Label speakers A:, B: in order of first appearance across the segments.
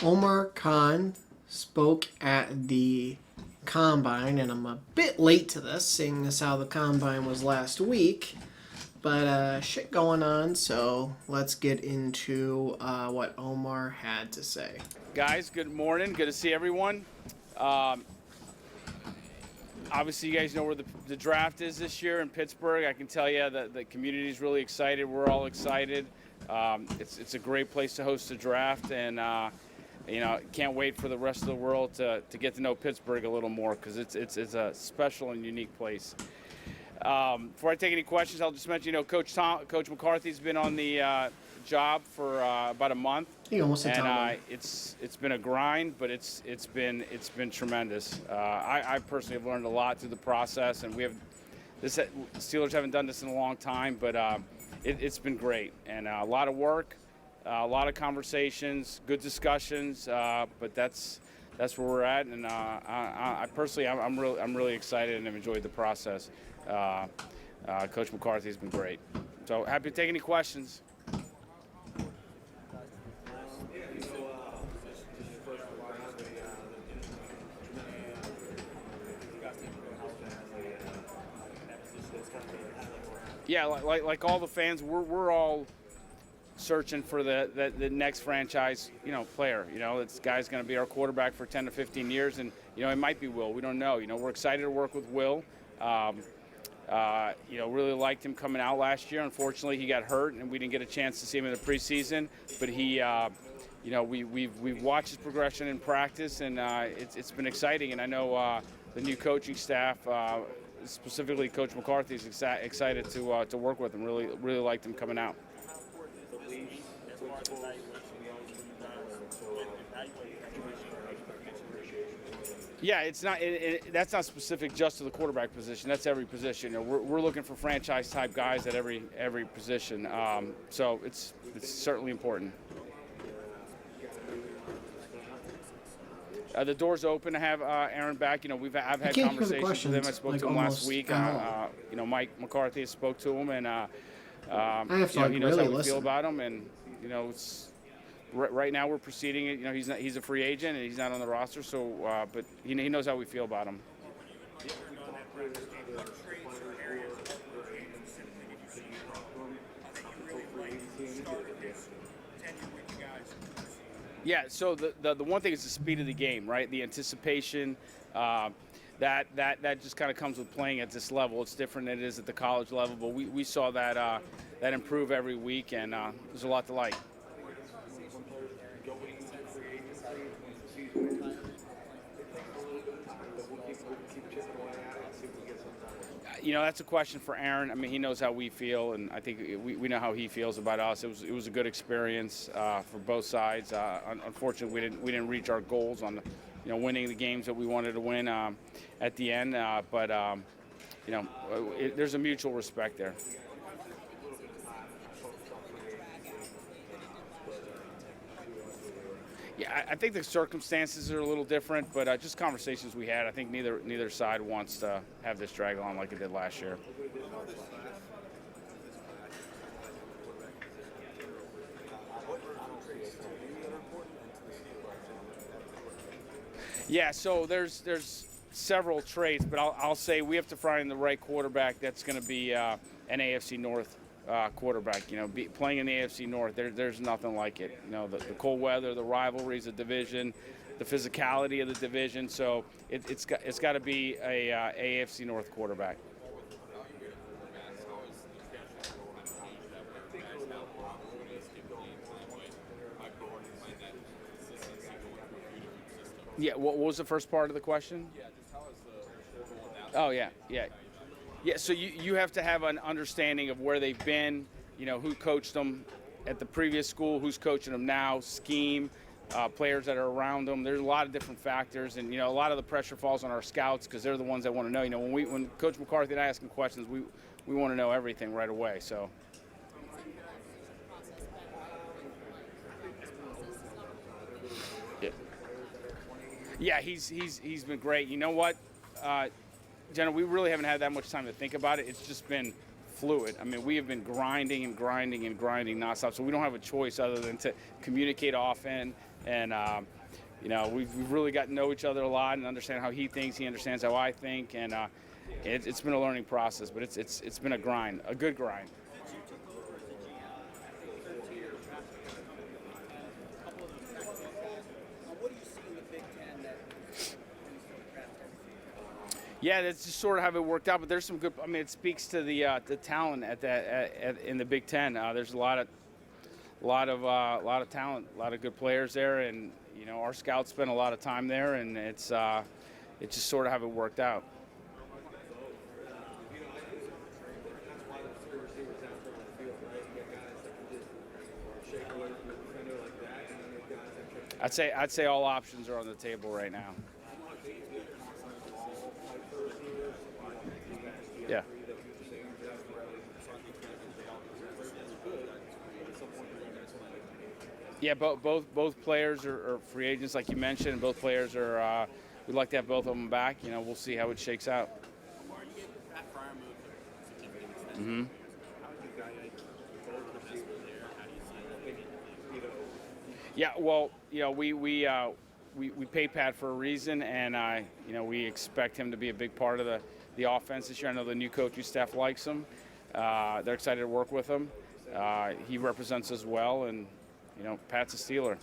A: Omar Khan spoke at the combine, and I'm a bit late to this, seeing as how the combine was last week. But shit going on, so let's get into what Omar had to say.
B: Guys, good morning. Good to see everyone. Um, Obviously, you guys know where the draft is this year in Pittsburgh. I can tell you that the community is really excited. We're all excited. It's a great place to host a draft, and can't wait for the rest of the world to get to know Pittsburgh a little more because it's a special and unique place. Before I take any questions, I'll just mention, Coach McCarthy's been on the job for about a month,
A: You almost said Tom.
B: and it's been a grind, but it's been tremendous. I personally have learned a lot through the process, and Steelers haven't done this in a long time, but it's been great, and a lot of work, a lot of conversations, good discussions, but that's where we're at, and I personally I'm really excited and have enjoyed the process. Coach McCarthy has been great, so happy to take any questions. Yeah, like all the fans, we're all searching for the next franchise, player. This guy's going to be our quarterback for 10 to 15 years, and it might be Will. We don't know. We're excited to work with Will. Really liked him coming out last year. Unfortunately, he got hurt, and we didn't get a chance to see him in the preseason. But he, we've watched his progression in practice, and it's been exciting. And I know the new coaching staff, specifically Coach McCarthy, is excited to work with him. Really liked him coming out. Yeah, it's not. That's not specific just to the quarterback position. That's every position. We're looking for franchise-type guys at every position. So it's certainly important. The door's open to have Aaron back. I've had conversations with him. I spoke to him last week. Mike McCarthy spoke to him, and he knows how we feel about him. And it's. Right now we're proceeding. He's a free agent and he's not on the roster. So, but he knows how we feel about him. Yeah. So the one thing is the speed of the game, right? The anticipation. That just kind of comes with playing at this level. It's different than it is at the college level. But we saw that improve every week, and there's a lot to like. That's a question for Aaron. I mean, he knows how we feel, and I think we know how he feels about us. It was a good experience for both sides. Unfortunately, we didn't reach our goals on winning the games that we wanted to win at the end. But there's a mutual respect there. Yeah, I think the circumstances are a little different, but just conversations we had, I think neither side wants to have this drag on like it did last year. Yeah, so there's several traits, but I'll say we have to find the right quarterback that's going to be an AFC North quarterback. Playing in the AFC North, there's nothing like it. The cold weather, the rivalries, the division, the physicality of the division. So it's got to be a AFC North quarterback. Yeah. What was the first part of the question? Oh yeah. Yeah, so you have to have an understanding of where they've been, who coached them at the previous school, who's coaching them now, scheme, players that are around them. There's a lot of different factors, and a lot of the pressure falls on our scouts because they're the ones that want to know. When Coach McCarthy and I ask him questions, we want to know everything right away. So. Yeah, he's been great. You know what? Jenna, we really haven't had that much time to think about it. It's just been fluid. I mean, we have been grinding nonstop, so we don't have a choice other than to communicate often and we've really got to know each other a lot and understand how he thinks. He understands how I think, and it's been a learning process. But it's been a grind, a good grind. Yeah, that's just sort of how it worked out. But there's some good. I mean, it speaks to the talent in the Big Ten. There's a lot of talent, a lot of good players there, and our scouts spent a lot of time there, and it's just sort of how it worked out. I'd say all options are on the table right now. Yeah. Yeah, both players are free agents, like you mentioned. Both players are. We'd like to have both of them back. We'll see how it shakes out. Mm-hmm. Yeah, well, we pay Pat for a reason, and we expect him to be a big part of the offense this year. I know the new coaching staff likes him. They're excited to work with him. He represents us well, and Pat's a Steeler.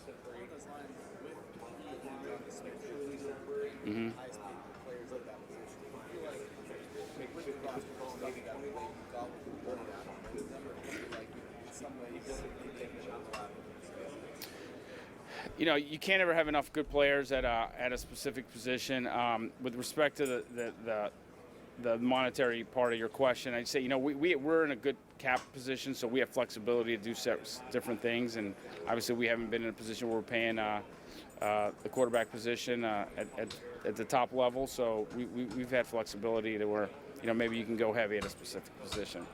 B: Mm-hmm. You can't ever have enough good players at a specific position. With respect to the monetary part of your question, I'd say we're in a good cap position, so we have flexibility to do different things. And obviously, we haven't been in a position where we're paying the quarterback position at the top level. So we've had flexibility to where maybe you can go heavy at a specific position.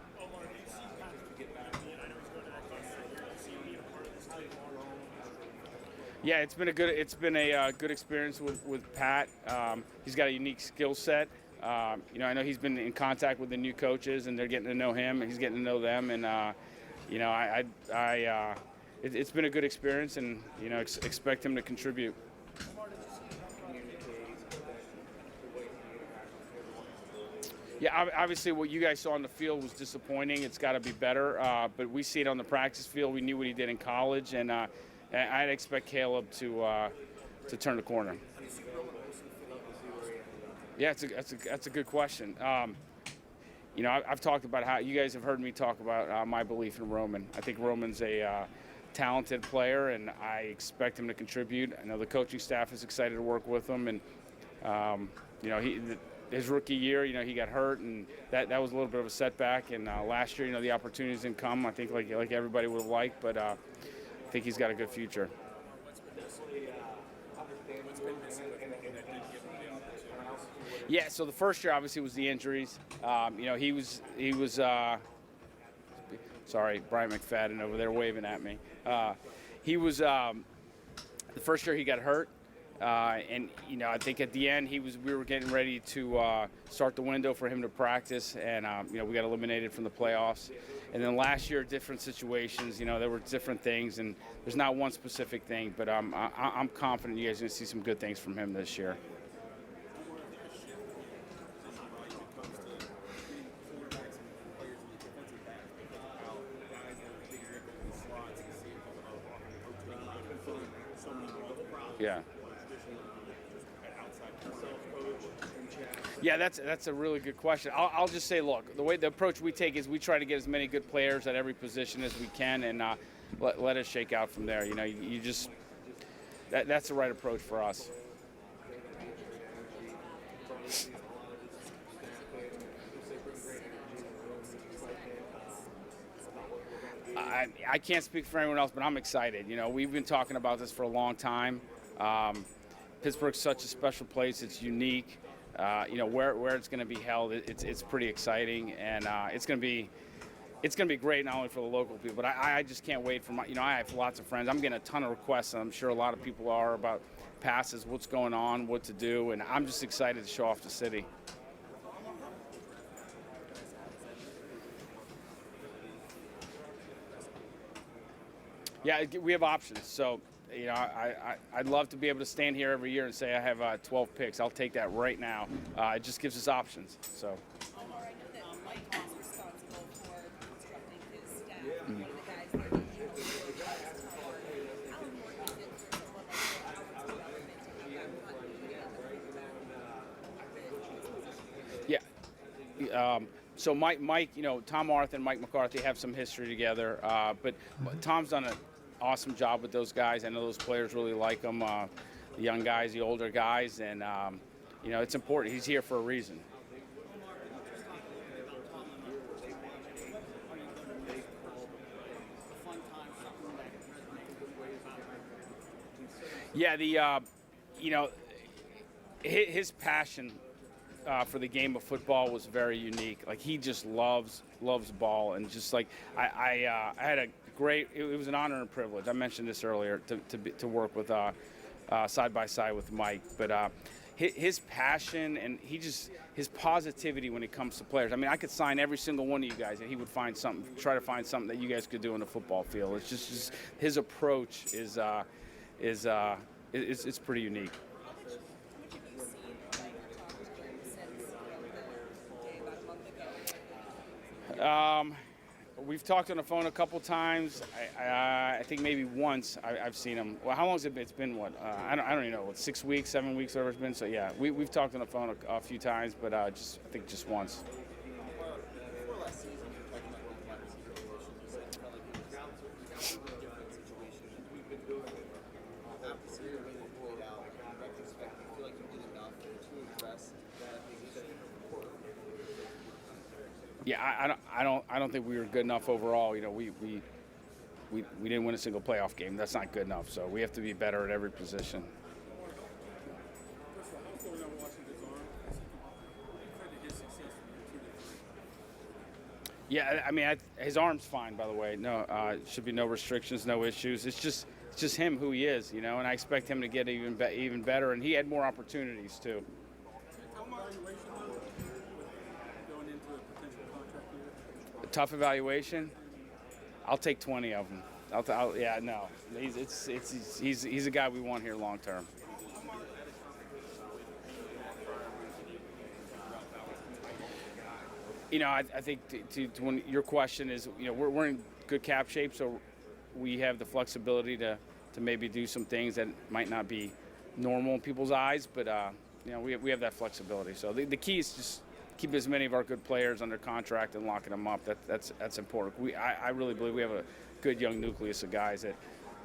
B: Yeah, it's been a good experience with Pat. He's got a unique skill set. I know he's been in contact with the new coaches, and they're getting to know him, and he's getting to know them. And it's been a good experience, and expect him to contribute. Yeah, obviously what you guys saw on the field was disappointing. It's got to be better, but we see it on the practice field. We knew what he did in college, and I'd expect Caleb to turn the corner. Yeah, that's a good question. I've talked about how you guys have heard me talk about my belief in Roman. I think Roman's a talented player, and I expect him to contribute. I know the coaching staff is excited to work with him, and his rookie year, he got hurt, and that was a little bit of a setback. And last year, the opportunities didn't come. I think like everybody would have liked, but I think he's got a good future. Yeah, so the first year obviously was the injuries. He was sorry, Brian McFadden over there waving at me. He was the first year he got hurt, and I think at the end we were getting ready to start the window for him to practice, and we got eliminated from the playoffs. And then last year, different situations. There were different things, and there's not one specific thing, but I'm confident you guys are going to see some good things from him this year. Yeah. Yeah, that's a really good question. I'll just say, look, the approach we take is we try to get as many good players at every position as we can, and let us shake out from there. You just that's the right approach for us. I can't speak for anyone else, but I'm excited. We've been talking about this for a long time. Pittsburgh's such a special place. It's unique. Where it's going to be held, it's pretty exciting, and it's going to be great not only for the local people, but I just can't wait for I have lots of friends. I'm getting a ton of requests, and I'm sure a lot of people are about passes, what's going on, what to do, and I'm just excited to show off the city. Yeah, we have options. So I'd love to be able to stand here every year and say I have 12 picks. I'll take that right now. It just gives us options. So.
C: Omar, I know that Mike was responsible for constructing his staff. One of the guys that you know really was Howard. How important is it for someone like Howard's development to have that continuity on the
B: Yeah. So Mike, Tom Arth and Mike McCarthy have some history together, but Tom's done an awesome job with those guys. I know those players really like him, the young guys, the older guys, and it's important. He's here for a reason. Yeah, his passion for the game of football was very unique. Like he just loves ball, and just like I had a great. It was an honor and privilege. I mentioned this earlier to work with side by side with Mike, but his passion and his positivity when it comes to players. I mean, I could sign every single one of you guys, and he would try to find something that you guys could do on the football field. It's just his approach is it's pretty unique. We've talked on the phone a couple times. I think maybe once I've seen him. Well, how long has it been? It's been what? I don't even know. What, 6 weeks, 7 weeks, whatever it's been. So yeah, we've talked on the phone a few times, but I think just once.
D: Before last season, you were talking about one wide receiver relations. You said you felt like it was a different situation than we've been doing. After seeing the way they played out, in retrospect, do you feel like you did enough to address that?
B: Yeah, I don't think we were good enough overall. We didn't win a single playoff game. That's not good enough. So we have to be better at every position. Yeah, I mean, his arm's fine, by the way. No, should be no restrictions, no issues. It's just him, who he is, and I expect him to get even better. And he had more opportunities too. Tough evaluation. I'll take 20 of them. No. He's a guy we want here long term. I think when your question is, we're in good cap shape, so we have the flexibility to maybe do some things that might not be normal in people's eyes, but we have that flexibility. So the key is just keep as many of our good players under contract and locking them up. That's important. I really believe we have a good young nucleus of guys that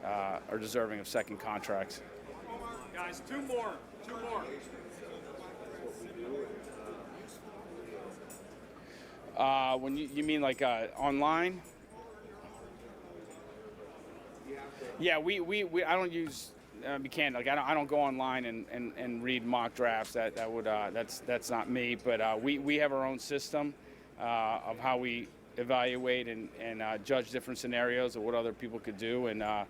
B: are deserving of second contracts.
E: Guys, two more.
B: When you mean like online? Yeah, we I don't use. Be candid. Like I don't go online and read mock drafts. That's not me. But we have our own system of how we evaluate and judge different scenarios of what other people could do. And I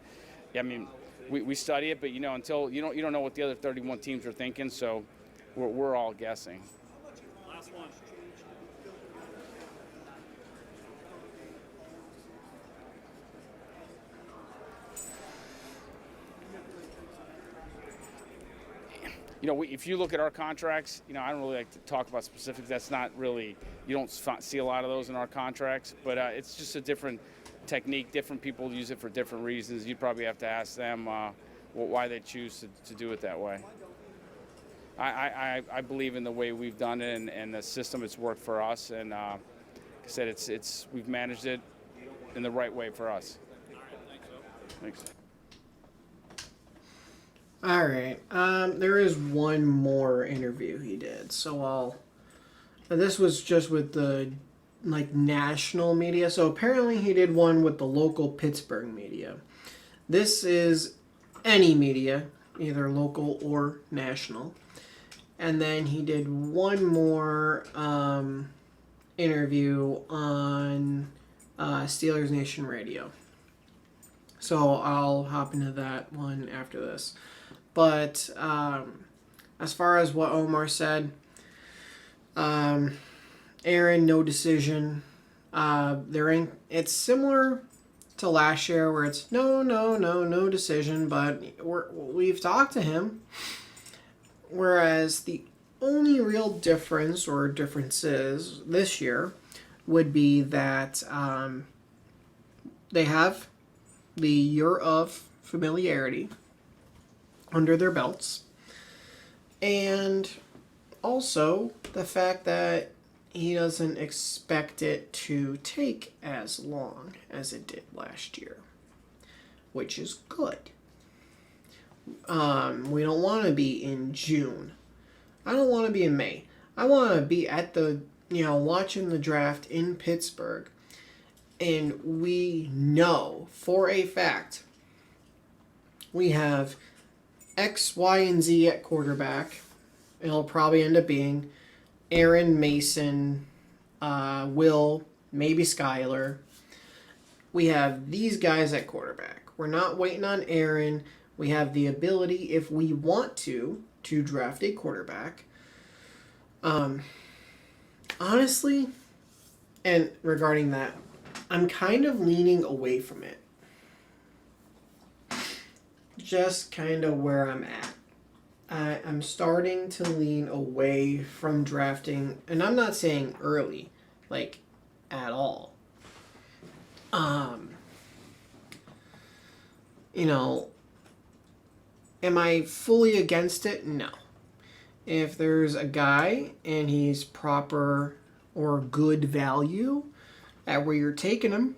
B: mean, we study it, but until you don't know what the other 31 teams are thinking. So we're all guessing.
E: Last one.
B: If you look at our contracts, I don't really like to talk about specifics. That's not really, you don't see a lot of those in our contracts, but it's just a different technique. Different people use it for different reasons. You'd probably have to ask them why they choose to do it that way. I believe in the way we've done it and the system. It's worked for us, and like I said, we've managed it in the right way for us.
E: All right,
B: Thanks.
A: All right. There is one more interview he did. So this was just with the national media. So apparently he did one with the local Pittsburgh media. This is any media, either local or national. And then he did one more interview on Steelers Nation Radio. So I'll hop into that one after this. But as far as what Omar said, Aaron, no decision. It's similar to last year where it's no decision, but we've talked to him. Whereas the only real difference or differences this year would be that they have the year of familiarity under their belts, and also the fact that he doesn't expect it to take as long as it did last year, which is good. We don't want to be in June. I don't want to be in May. I want to be at the, watching the draft in Pittsburgh, and we know for a fact we have X, Y, and Z at quarterback. It'll probably end up being Aaron, Mason, Will, maybe Skyler. We have these guys at quarterback. We're not waiting on Aaron. We have the ability, if we want to draft a quarterback. Honestly, and regarding that, I'm kind of leaning away from it. Just kind of where I'm at. I'm starting to lean away from drafting, and I'm not saying early, like, at all. Am I fully against it? No. If there's a guy and he's proper or good value at where you're taking him,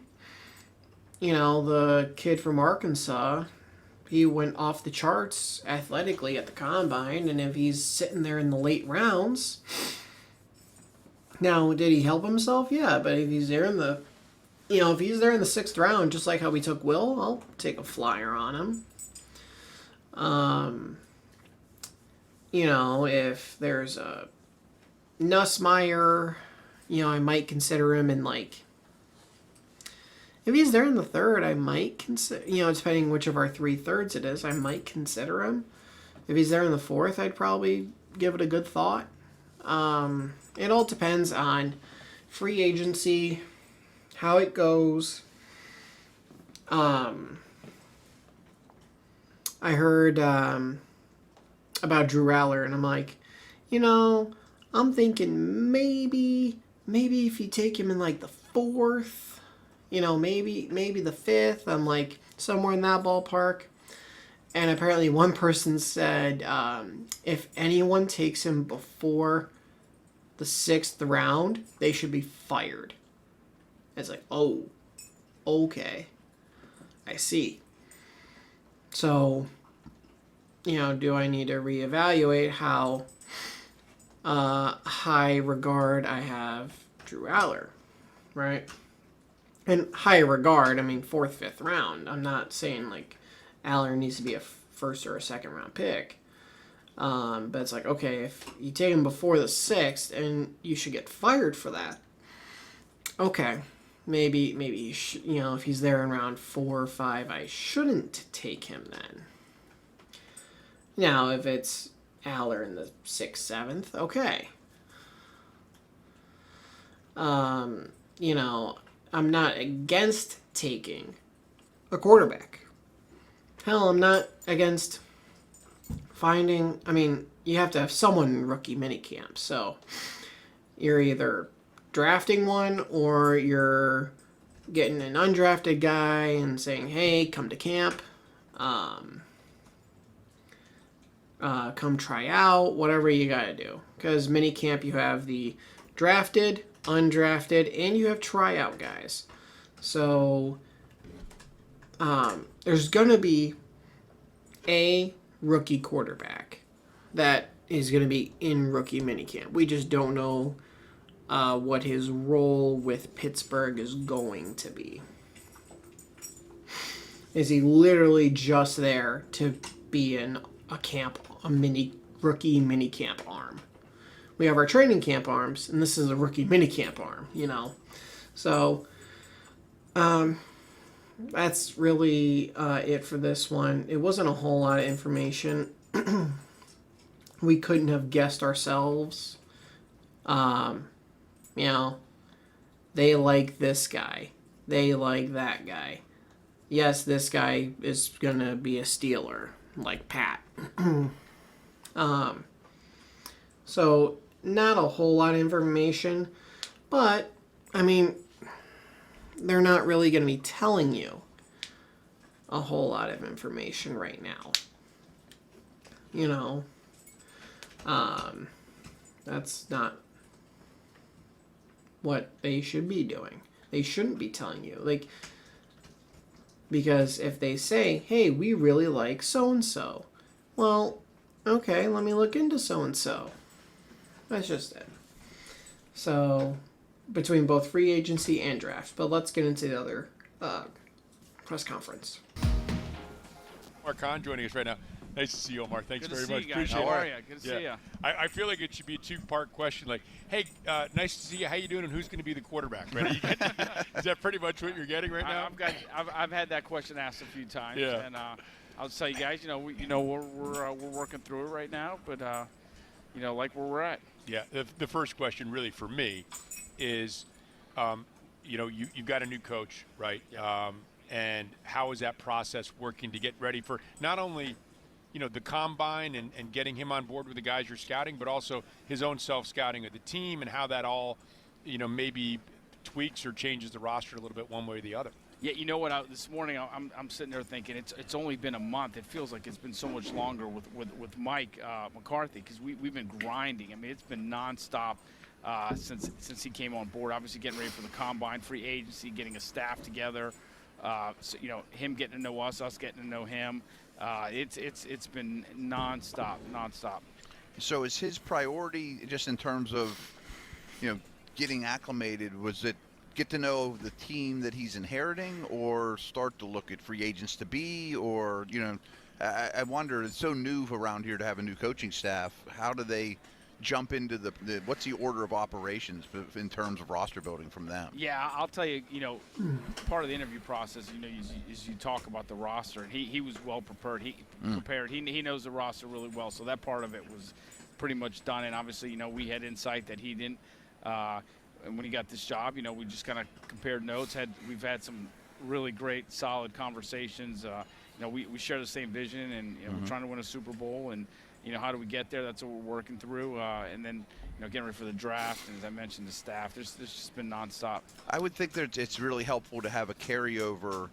A: the kid from Arkansas, he went off the charts athletically at the combine, and if he's sitting there in the late rounds, now did he help himself? Yeah, but if he's there in the, if he's there in the 6th round, just like how we took Will, I'll take a flyer on him. If there's a Nussmeier, I might consider him in if he's there in the 3rd, I might consider, depending which of our 3 thirds it is, I might consider him. If he's there in the 4th, I'd probably give it a good thought. It all depends on free agency, how it goes. I heard about Drew Aller, and I'm like, I'm thinking maybe if you take him in the 4th, maybe the 5th. I'm like somewhere in that ballpark. And apparently one person said if anyone takes him before the 6th round, they should be fired. It's like, oh, okay, I see. So, do I need to reevaluate how high regard I have Drew Aller, right? And high regard, I mean 4th, 5th round. I'm not saying Aller needs to be a 1st or a 2nd round pick. But it's okay, if you take him before the 6th and you should get fired for that. Okay, maybe if he's there in round 4 or 5, I shouldn't take him then. Now, if it's Aller in the 6th, 7th, okay. I'm not against taking a quarterback. Hell, I'm not against finding, you have to have someone in rookie minicamp. So you're either drafting one or you're getting an undrafted guy and saying, hey, come to camp. Come try out, whatever you got to do. Because minicamp, you have the drafted, undrafted, and you have tryout guys. So there's going to be a rookie quarterback that is going to be in rookie minicamp. We just don't know what his role with Pittsburgh is going to be. Is he literally just there to be in a camp, a rookie minicamp arm? We have our training camp arms, and this is a rookie minicamp arm, So, that's really it for this one. It wasn't a whole lot of information. We couldn't have guessed ourselves. They like this guy. They like that guy. yes, this guy is going to be a Steeler, like Pat. So, not a whole lot of information, but, I mean, they're not really going to be telling you a whole lot of information right now. You know, that's not what they should be doing. They shouldn't be telling you. Like, because if they say, hey, we really like so and so, well, okay, let me look into so and so. That's just it. So, between both free agency and draft. But let's get into the other press conference.
F: Omar Khan joining us right now. Nice to see you, Omar. Thanks
B: Good to
F: very
B: see
F: much.
B: you guys.
F: Appreciate
B: How
F: it.
B: are you? Good to see you.
F: I feel like it should be a two-part question. Like, hey, nice to see you. How you doing? And who's going to be the quarterback? Right? Is that pretty much what you're getting right now?
B: I've had that question asked a few times,
F: Yeah.
B: and I'll tell you guys, we're working through it right now, but like where we're at.
F: Yeah. The first question, really, for me, is, you've got a new coach, right? And how is that process working to get ready for not only the combine and getting him on board with the guys you're scouting, but also his own self-scouting of the team and how that all, maybe tweaks or changes the roster a little bit one way or the other.
B: Yeah, you know what? This morning I'm sitting there thinking it's only been a month. It feels like it's been so much longer with Mike McCarthy because we've been grinding. I mean, it's been nonstop since he came on board. Obviously, getting ready for the combine, free agency, getting a staff together. So, him getting to know us getting to know him. It's been nonstop.
D: So is his priority just in terms of, getting acclimated? Was it get to know the team that he's inheriting, or start to look at free agents to be, or I wonder. It's so new around here to have a new coaching staff. How do they jump into the what's the order of operations in terms of roster building from them?
B: Yeah, I'll tell you, part of the interview process, is you talk about the roster, and he was well prepared. He knows the roster really well, so that part of it was pretty much done. And obviously, we had insight that he didn't. And when he got this job, we just kind of compared notes. We've had some really great, solid conversations. We share the same vision, and we're trying to win a Super Bowl, and how do we get there? That's what we're working through. And then, getting ready for the draft. And as I mentioned, the staff, there's just been nonstop.
D: I would think that it's really helpful to have a carryover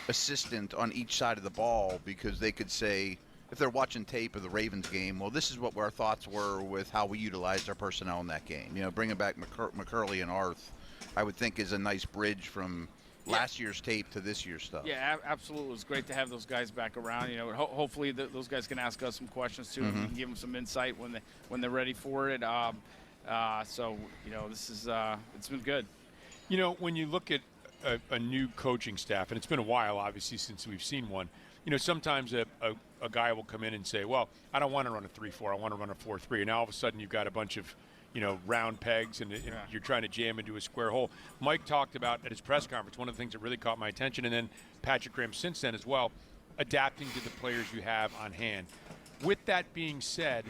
D: assistant on each side of the ball, because they could say, if they're watching tape of the Ravens game, well, this is what our thoughts were with how we utilized our personnel in that game. Bringing back McCurley and Arth, I would think is a nice bridge from last year's tape to this year's stuff.
B: Yeah, absolutely. It's great to have those guys back around. Hopefully those guys can ask us some questions too, and we can give them some insight when they're ready for it. So this is it's been good.
F: When you look at a new coaching staff, and it's been a while, obviously, since we've seen one. Sometimes a guy will come in and say, well, I don't want to run a 3-4, I want to run a 4-3. And now all of a sudden you've got a bunch of, round pegs, and you're trying to jam into a square hole. Mike talked about at his press conference, one of the things that really caught my attention, and then Patrick Graham since then as well, adapting to the players you have on hand. With that being said,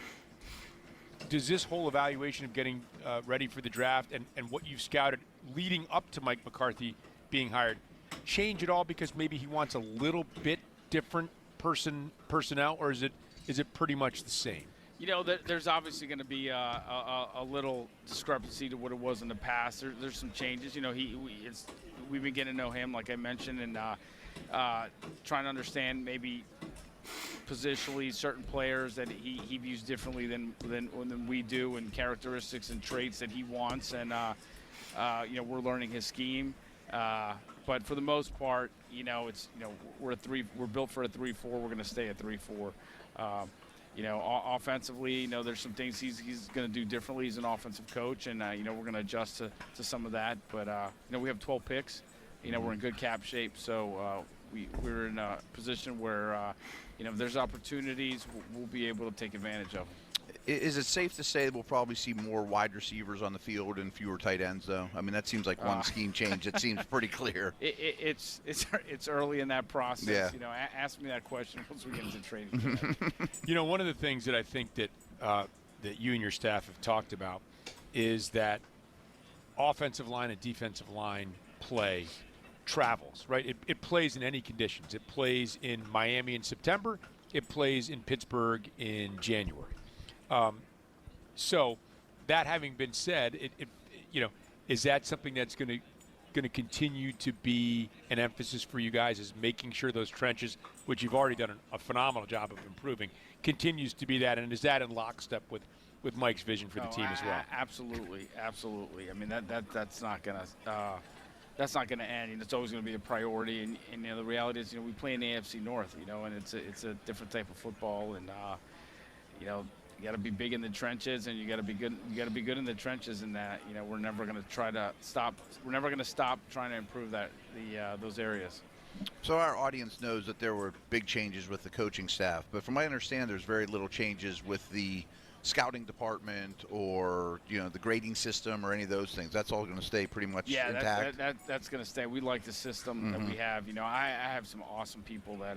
F: does this whole evaluation of getting ready for the draft and what you've scouted leading up to Mike McCarthy being hired change at all, because maybe he wants a little bit different personnel, or is it pretty much the same?
B: There's obviously going to be a little discrepancy to what it was in the past. There's some changes. We've been getting to know him, like I mentioned, and trying to understand maybe positionally certain players that he views differently than we do, and characteristics and traits that he wants. And we're learning his scheme. But for the most part, we're built for a 3-4. We're going to stay at 3-4. Offensively, there's some things he's going to do differently. He's an offensive coach, and we're going to adjust to some of that. But we have 12 picks. We're in good cap shape, so we're in a position where if there's opportunities, we'll be able to take advantage of them.
D: Is it safe to say we'll probably see more wide receivers on the field and fewer tight ends, though? I mean, that seems like one scheme change. It seems pretty clear.
B: It's early in that process.
D: Yeah.
B: Ask me that question once we get into training.
F: One of the things that I think that you and your staff have talked about is that offensive line and defensive line play travels, right? It plays in any conditions. It plays in Miami in September. It plays in Pittsburgh in January. So, that having been said, is that something that's going to continue to be an emphasis for you guys? Is making sure those trenches, which you've already done a phenomenal job of improving, continues to be that, and is that in lockstep with Mike's vision for the team as well?
B: Absolutely. I mean, that's not gonna end. And it's always gonna be a priority. And the reality is, we play in the AFC North, and it's a different type of football. And you got to be big in the trenches, and you got to be good. You got to be good in the trenches. In that, we're never gonna stop. We're never gonna stop trying to improve those areas.
G: So our audience knows that there were big changes with the coaching staff, but from what I understand, there's very little changes with the scouting department or the grading system or any of those things. That's all going to stay pretty much intact.
B: That's going to stay. We like the system that we have. I have some awesome people that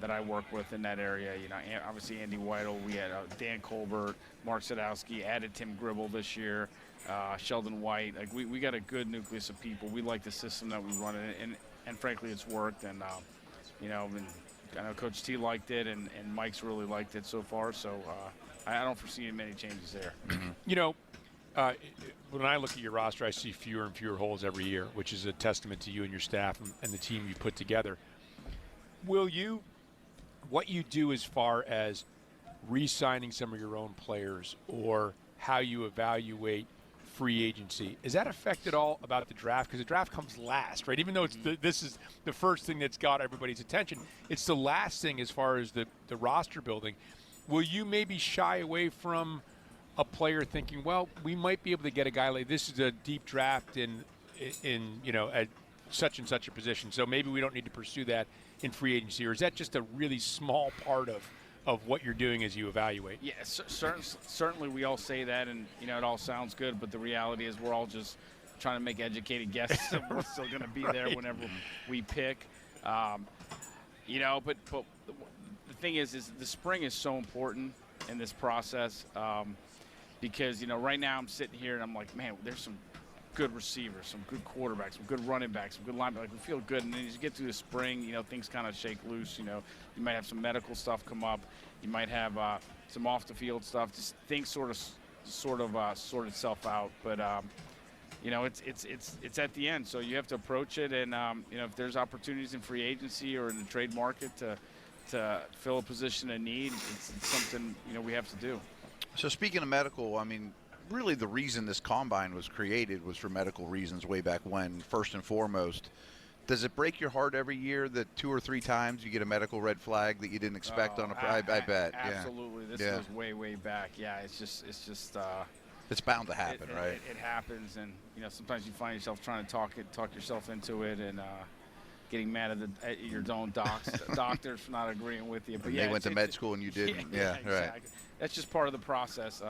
B: I work with in that area. Obviously Andy Weidel. We had Dan Colbert, Mark Sadowski, added Tim Gribble this year, Sheldon White. Like we got a good nucleus of people. We like the system that we run, and frankly, it's worked. And I know Coach T liked it, and Mike's really liked it so far. So I don't foresee many changes there.
F: When I look at your roster, I see fewer and fewer holes every year, which is a testament to you and your staff and the team you put together. What you do as far as re-signing some of your own players or how you evaluate free agency, is that affect at all about the draft? Because the draft comes last, right? Even though this is the first thing that's got everybody's attention, it's the last thing as far as the roster building. Will you maybe shy away from a player thinking, well, we might be able to get a guy like this is a deep draft in at such and such a position, so maybe we don't need to pursue that in free agency? Or is that just a really small part of what you're doing as you evaluate?
B: Yeah, certainly we all say that, and it all sounds good, but the reality is we're all just trying to make educated guesses of what's still going to be there whenever we pick. But the thing is the spring is so important in this process because right now I'm sitting here and I'm like, man, there's some good receivers, some good quarterbacks, some good running backs, some good linebackers. Like, we feel good, and then as you get through the spring, things kind of shake loose. You might have some medical stuff come up. You might have some off the field stuff. Just things sort of sort itself out. But it's at the end, so you have to approach it. And if there's opportunities in free agency or in the trade market to fill a position of need, it's something we have to do.
G: So speaking of medical, I mean, really the reason this combine was created was for medical reasons way back when, first and foremost. Does it break your heart every year that 2 or 3 times you get a medical red flag that you didn't expect on a I bet.
B: Absolutely.
G: Yeah.
B: This goes way back. Yeah, it's just
G: it's bound to happen, right?
B: It happens, and sometimes you find yourself trying to talk yourself into it, and getting mad at your own doctors for not agreeing with you. But
G: they went to med school and you didn't. Yeah,
B: exactly. Right. That's just part of the process.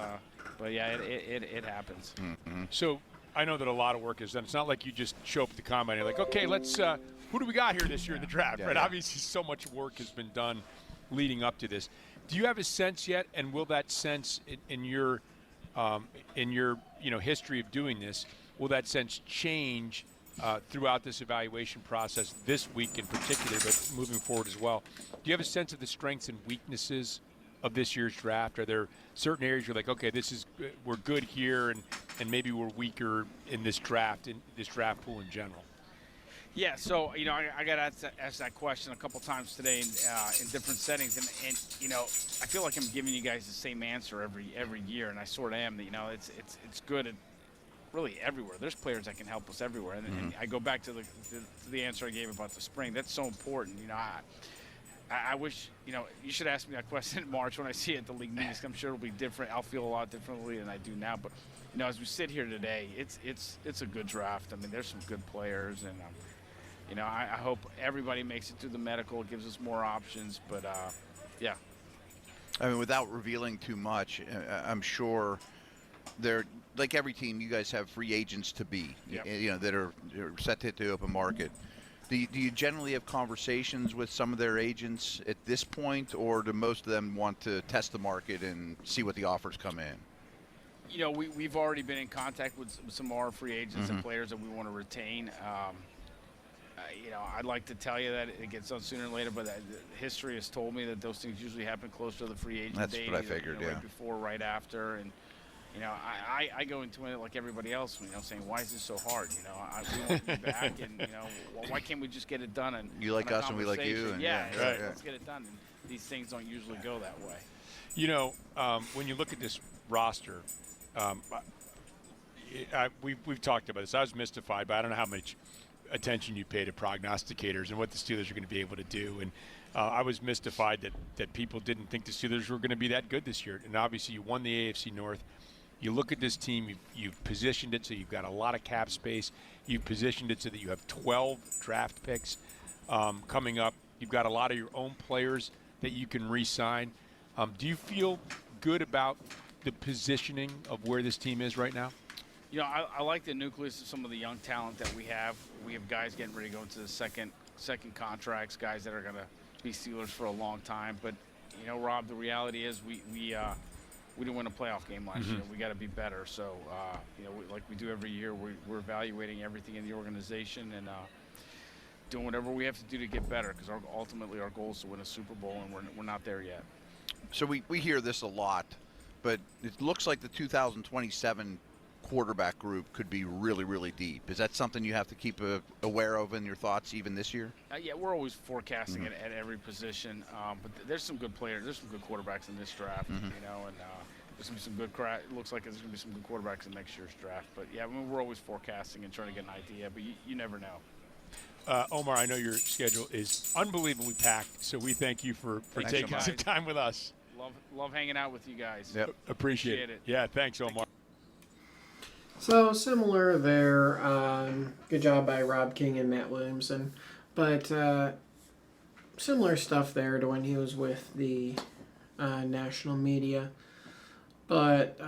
B: But yeah, it happens.
G: Mm-hmm.
F: So I know that a lot of work is done. It's not like you just show up at the combine and you're like, okay, let's who do we got here this year in the draft, right?
G: Yeah.
F: Obviously, so much work has been done leading up to this. Do you have a sense yet, and will that sense in your history of doing this, will that sense change throughout this evaluation process this week in particular, but moving forward as well? Do you have a sense of the strengths and weaknesses of this year's draft? Are there certain areas you're like, okay, we're good here, and maybe we're weaker in this draft pool in general?
B: Yeah, so I got asked that question a couple times today in different settings, and I feel like I'm giving you guys the same answer every year, and I sort of am. It's good at really everywhere. There's players that can help us everywhere, and I go back to the answer I gave about the spring. That's so important. I wish you should ask me that question in March when I see it at the league meetings. I'm sure it'll be different. I'll feel a lot differently than I do now. But as we sit here today, it's a good draft. I mean, there's some good players, and I hope everybody makes it through the medical. It gives us more options. But yeah.
G: I mean, without revealing too much, I'm sure like every team, you guys have free agents to be, that are set to hit the open market. Do you generally have conversations with some of their agents at this point, or do most of them want to test the market and see what the offers come in?
B: We've already been in contact with some of our free agents and players that we want to retain. I'd like to tell you that it gets done sooner or later, but history has told me that those things usually happen close to the free agent
G: That's
B: date.
G: what I
B: either,
G: figured, yeah.
B: Right before, right after, and I go into it like everybody else, saying, why is this so hard? We want to be back, and why can't we just get it done? And
G: You like
B: on a
G: us and we like you,
B: conversation?
G: and
B: Yeah,
G: yeah, right,
B: let's get it done. And these things don't usually go that way.
F: When you look at this roster, we've talked about this. I was mystified, but I don't know how much attention you pay to prognosticators and what the Steelers are going to be able to do. And I was mystified that people didn't think the Steelers were going to be that good this year. And obviously, you won the AFC North. You look at this team, you've positioned it so you've got a lot of cap space. You've positioned it so that you have 12 draft picks coming up. You've got a lot of your own players that you can re-sign. Do you feel good about the positioning of where this team is right now?
B: I like the nucleus of some of the young talent that we have. We have guys getting ready to go into the second contracts, guys that are going to be Steelers for a long time. But, Rob, the reality is we didn't win a playoff game last year. We got to be better. So, like we do every year, we're evaluating everything in the organization and doing whatever we have to do to get better, because ultimately our goal is to win a Super Bowl, and we're not there yet.
G: So we hear this a lot, but it looks like the 2027 quarterback group could be really, really deep. Is that something you have to keep aware of in your thoughts even this year?
B: Yeah, we're always forecasting it at every position. But there's some good players. There's some good quarterbacks in this draft, and there's going to be some good it looks like there's going to be some good quarterbacks in next year's draft. But, yeah, we're always forecasting and trying to get an idea, but you never know.
F: Omar, I know your schedule is unbelievably packed, so we thank you for taking some time with us.
B: Love hanging out with you guys.
G: Yep.
F: Appreciate it. Yeah, thanks, Omar.
A: So similar there. Good job by Rob King and Matt Williamson. But similar stuff there to when he was with the national media. But,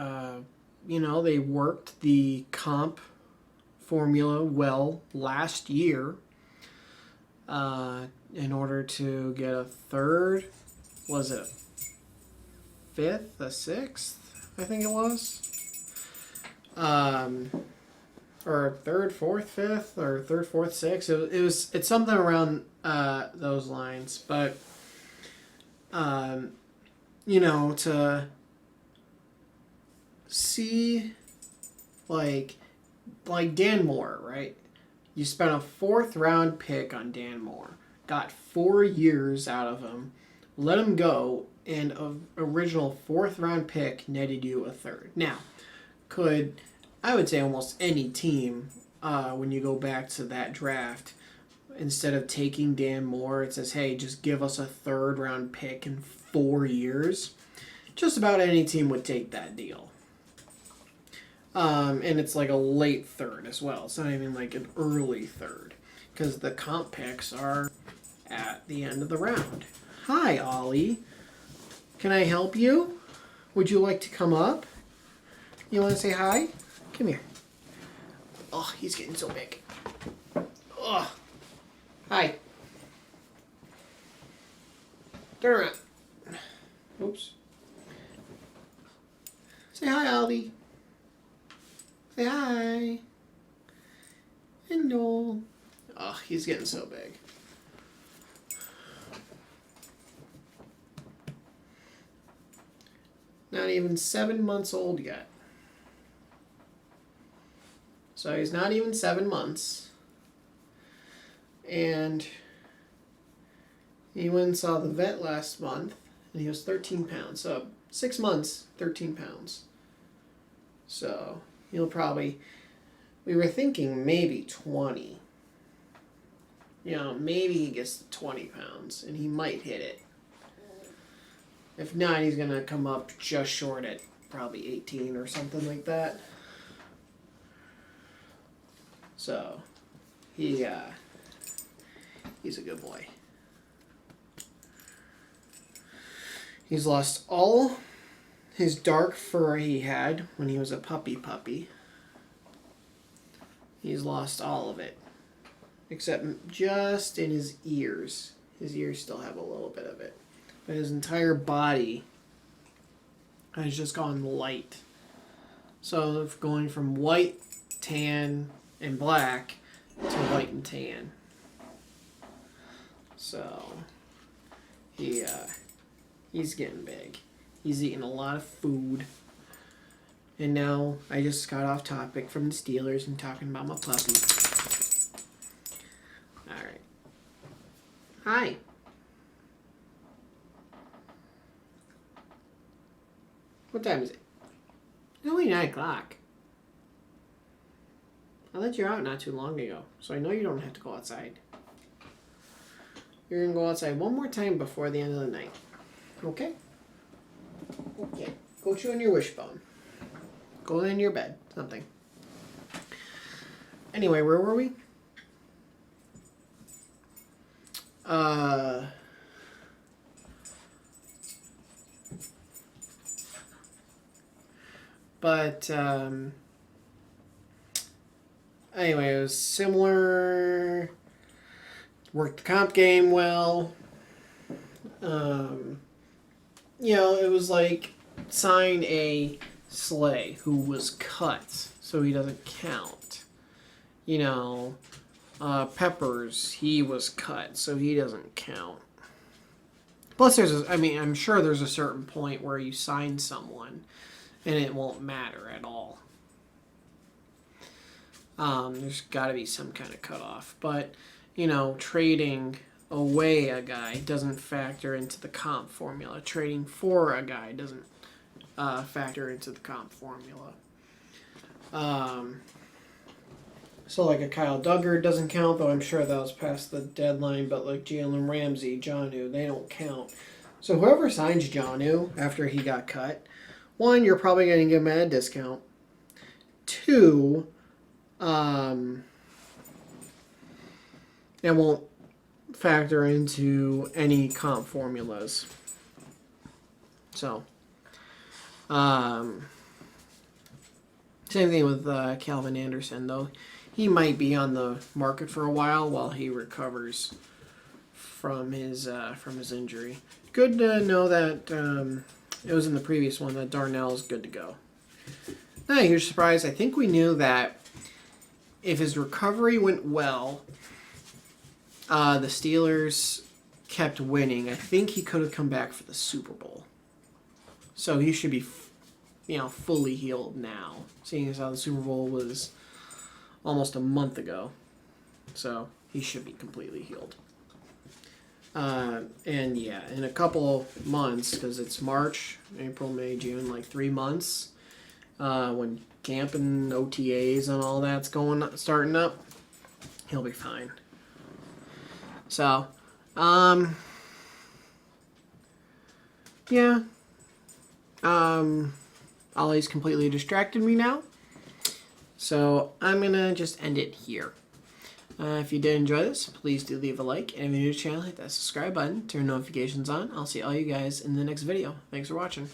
A: they worked the comp formula well last year in order to get a third. Was it fifth, a sixth? I think it was. Or third, fourth, fifth, or third, fourth, sixth. It's something around those lines. But to see like Dan Moore, right? You spent a 4th round pick on Dan Moore, got 4 years out of him, let him go, and an original 4th round pick netted you a third. Now, I would say almost any team, when you go back to that draft, instead of taking Dan Moore, it says, hey, just give us a 3rd round pick in 4 years. Just about any team would take that deal. And it's like a late 3rd as well. It's not even like an early 3rd, because the comp picks are at the end of the round. Hi, Ollie. Can I help you? Would you like to come up? You want to say hi? Come here. Oh, he's getting so big. Oh. Hi. Turn around. Oops. Say hi, Ollie. Say hi. Hello. Oh, he's getting so big. Not even 7 months old yet. So he's not even 7 months. And he went and saw the vet last month, and he was 13 pounds. So 6 months, 13 pounds. So he'll probably, we were thinking maybe 20. Maybe he gets to 20 pounds, and he might hit it. If not, he's going to come up just short at probably 18 or something like that. So, he's a good boy. He's lost all his dark fur he had when he was a puppy. He's lost all of it. Except just in his ears. His ears still have a little bit of it. But his entire body has just gone light. So going from white, tan, and black to white and tan. So he's getting big. He's eating a lot of food. And now I just got off topic from the Steelers and talking about my puppy. All right. Hi. What time is it? It's only 9 o'clock. I let you out not too long ago, so I know you don't have to go outside. You're going to go outside one more time before the end of the night. Okay? Okay. Go chew on your wishbone. Go in your bed. Something. Anyway, where were we? Anyway, it was similar. Worked the comp game well. It was like sign a Slay who was cut, so he doesn't count. Peppers, he was cut, so he doesn't count. Plus, I'm sure there's a certain point where you sign someone and it won't matter at all. There's got to be some kind of cutoff. But, trading away a guy doesn't factor into the comp formula. Trading for a guy doesn't factor into the comp formula. So like a Kyle Duggar doesn't count, though I'm sure that was past the deadline, but like Jalen Ramsey, Jonnu, they don't count. So whoever signs Jonnu after he got cut, one, you're probably going to give him at a discount. Two, it won't factor into any comp formulas. So, same thing with Calvin Anderson, though. He might be on the market for a while he recovers from his injury. Good to know that it was in the previous one that Darnell's good to go. Not a huge surprise. I think we knew that if his recovery went well, the Steelers kept winning. I think he could have come back for the Super Bowl. So he should be, fully healed now, seeing as how the Super Bowl was almost a month ago. So he should be completely healed. In a couple months, because it's March, April, May, June, like 3 months, when camp and OTAs and all that's starting up, he'll be fine. So, Ollie's completely distracted me now. So I'm going to just end it here. If you did enjoy this, please do leave a like. And if you're new to the channel, hit that subscribe button, turn notifications on. I'll see all you guys in the next video. Thanks for watching.